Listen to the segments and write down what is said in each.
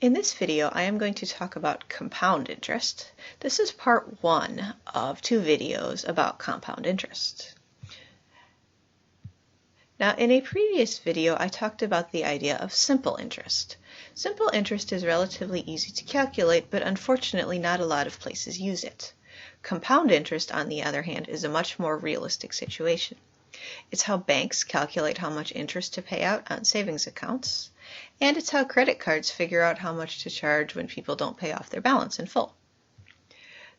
In this video, I am going to talk about compound interest. This is part one of two videos about compound interest. Now, in a previous video, I talked about the idea of simple interest. Simple interest is relatively easy to calculate, but unfortunately not a lot of places use it. Compound interest, on the other hand, is a much more realistic situation. It's how banks calculate how much interest to pay out on savings accounts, and it's how credit cards figure out how much to charge when people don't pay off their balance in full.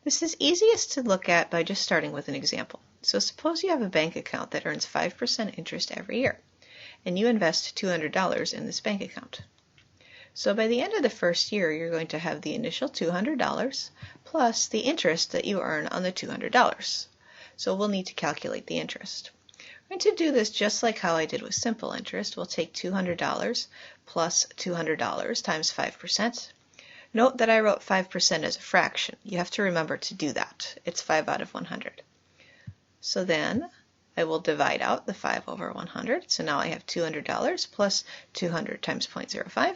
This is easiest to look at by just starting with an example. So suppose you have a bank account that earns 5% interest every year, and you invest $200 in this bank account. So by the end of the first year, you're going to have the initial $200 plus the interest that you earn on the $200. So we'll need to calculate the interest. I'm going to do this just like how I did with simple interest. We'll take $200 plus $200 times 5%. Note that I wrote 5% as a fraction. You have to remember to do that. It's 5 out of 100. So then I will divide out the 5 over 100. So now I have $200 plus 200 times 0.05.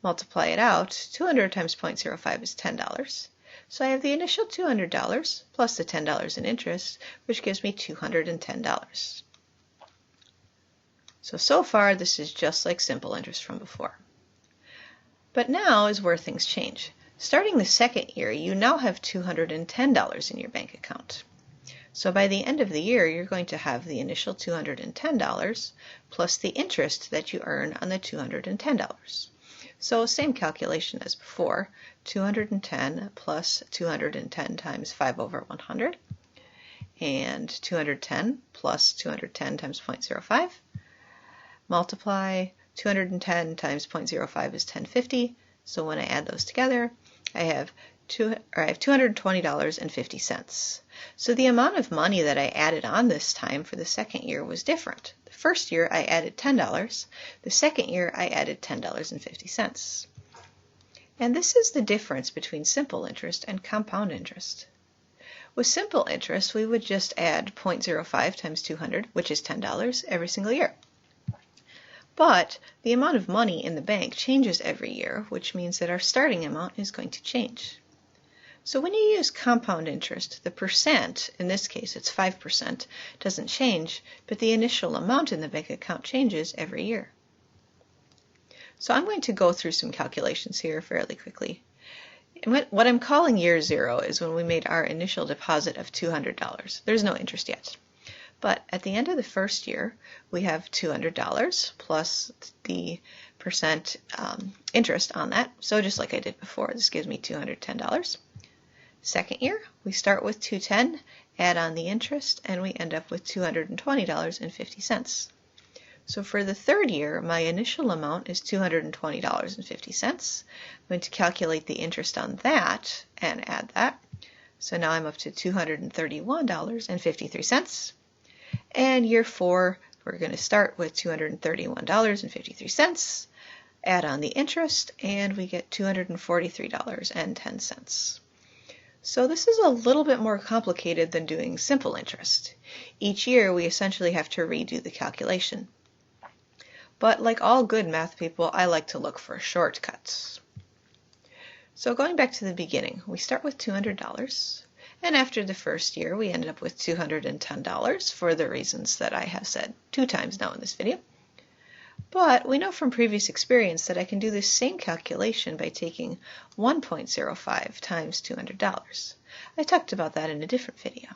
Multiply it out. 200 times 0.05 is $10. So I have the initial $200 plus the $10 in interest, which gives me $210. So far, this is just like simple interest from before. But now is where things change. Starting the second year, you now have $210 in your bank account. So by the end of the year, you're going to have the initial $210 plus the interest that you earn on the $210. So same calculation as before, 210 plus 210 times 5 over 100, and 210 plus 210 times 0.05. Multiply 210 times 0.05 is 1050. So when I add those together, I have $220.50. So the amount of money that I added on this time for the second year was different. The first year I added $10. The second year I added $10.50. And this is the difference between simple interest and compound interest. With simple interest, we would just add 0.05 times 200, which is $10, every single year. But the amount of money in the bank changes every year, which means that our starting amount is going to change. So when you use compound interest, the percent, in this case it's 5%, doesn't change, but the initial amount in the bank account changes every year. So I'm going to go through some calculations here fairly quickly. And what I'm calling year zero is when we made our initial deposit of $200. There's no interest yet. But at the end of the first year, we have $200 plus the percent interest on that. So just like I did before, this gives me $210. Second year, we start with $210, add on the interest, and we end up with $220.50. So for the third year, my initial amount is $220.50. I'm going to calculate the interest on that and add that. So now I'm up to $231.53. And year four, we're going to start with $231.53, add on the interest, and we get $243.10. So this is a little bit more complicated than doing simple interest. Each year, we essentially have to redo the calculation. But like all good math people, I like to look for shortcuts. So going back to the beginning, we start with $200. And after the first year, we ended up with $210 for the reasons that I have said 2 times now in this video. But we know from previous experience that I can do this same calculation by taking 1.05 times $200. I talked about that in a different video.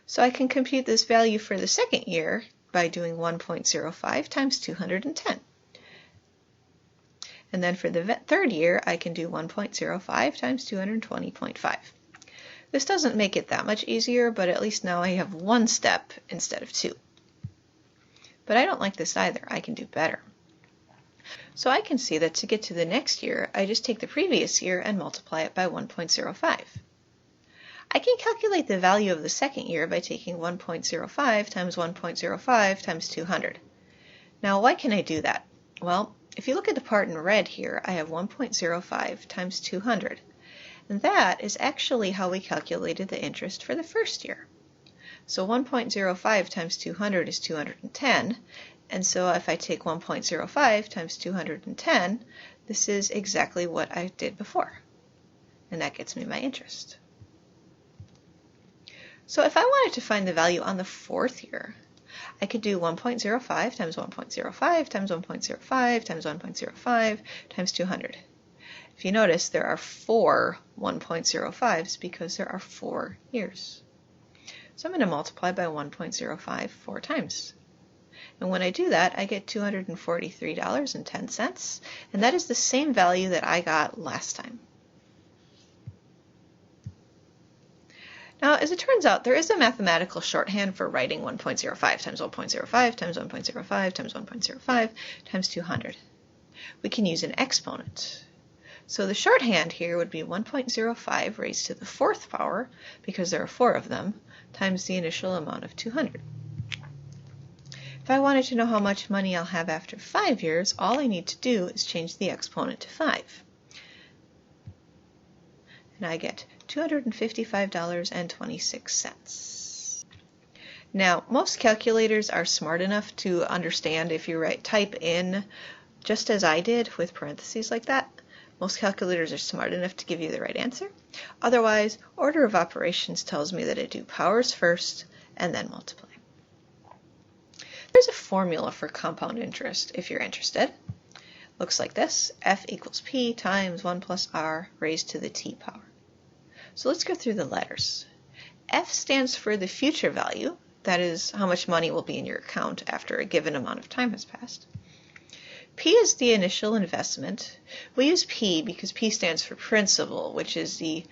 So I can compute this value for the second year by doing 1.05 times 210. And then for the third year, I can do 1.05 times 220.5. This doesn't make it that much easier, but at least now I have one step instead of 2. But I don't like this either. I can do better. So I can see that to get to the next year, I just take the previous year and multiply it by 1.05. I can calculate the value of the second year by taking 1.05 times 1.05 times 200. Now, why can I do that? Well, if you look at the part in red here, I have 1.05 times 200. And that is actually how we calculated the interest for the first year. So 1.05 times 200 is 210, And so if I take 1.05 times 210, This is exactly what I did before, and that gets me my interest. So if I wanted to find the value on the fourth year, I could do 1.05 times 1.05 times 1.05 times 1.05 times 200. If you notice, there are 4 1.05s because there are 4 years. So I'm going to multiply by 1.05 4 times. And when I do that, I get $243.10, and that is the same value that I got last time. Now, as it turns out, there is a mathematical shorthand for writing 1.05 times 1.05 times 1.05 times 1.05 times 200. We can use an exponent. So the shorthand here would be 1.05 raised to the 4th power, because there are 4 of them, times the initial amount of 200. If I wanted to know how much money I'll have after 5 years, all I need to do is change the exponent to 5. And I get $255.26. Now, most calculators are smart enough to understand if you type in, just as I did with parentheses like that. Most calculators are smart enough to give you the right answer. Otherwise, order of operations tells me that I do powers first and then multiply. There's a formula for compound interest if you're interested. Looks like this: F equals P times 1 plus R raised to the T power. So let's go through the letters. F stands for the future value, that is how much money will be in your account after a given amount of time has passed. P is the initial investment. We use P because P stands for principal, which is the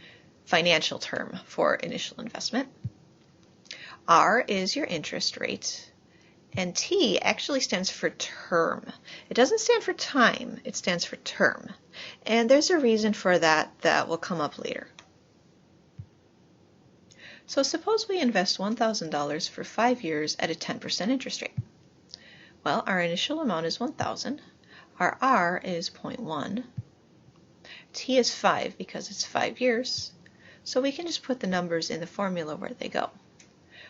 financial term for initial investment. R is your interest rate. And T actually stands for term. It doesn't stand for time, it stands for term. And there's a reason for that that will come up later. So suppose we invest $1,000 for 5 years at a 10% interest rate. Well, our initial amount is $1,000. Our R is 0.1. T is 5 because it's 5 years. So we can just put the numbers in the formula where they go.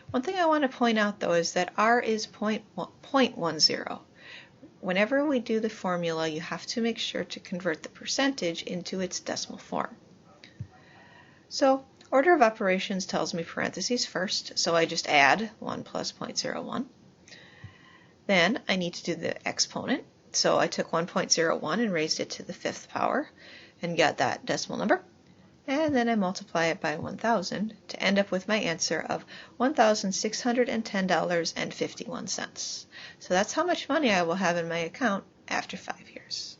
One thing I want to point out, though, is that R is 0.10. Whenever we do the formula, you have to make sure to convert the percentage into its decimal form. So, order of operations tells me parentheses first, so I just add 1 plus 0.01. Then I need to do the exponent, so I took 1.01 and raised it to the 5th power and got that decimal number. And then I multiply it by 1,000 to end up with my answer of $1,610.51. So that's how much money I will have in my account after 5 years.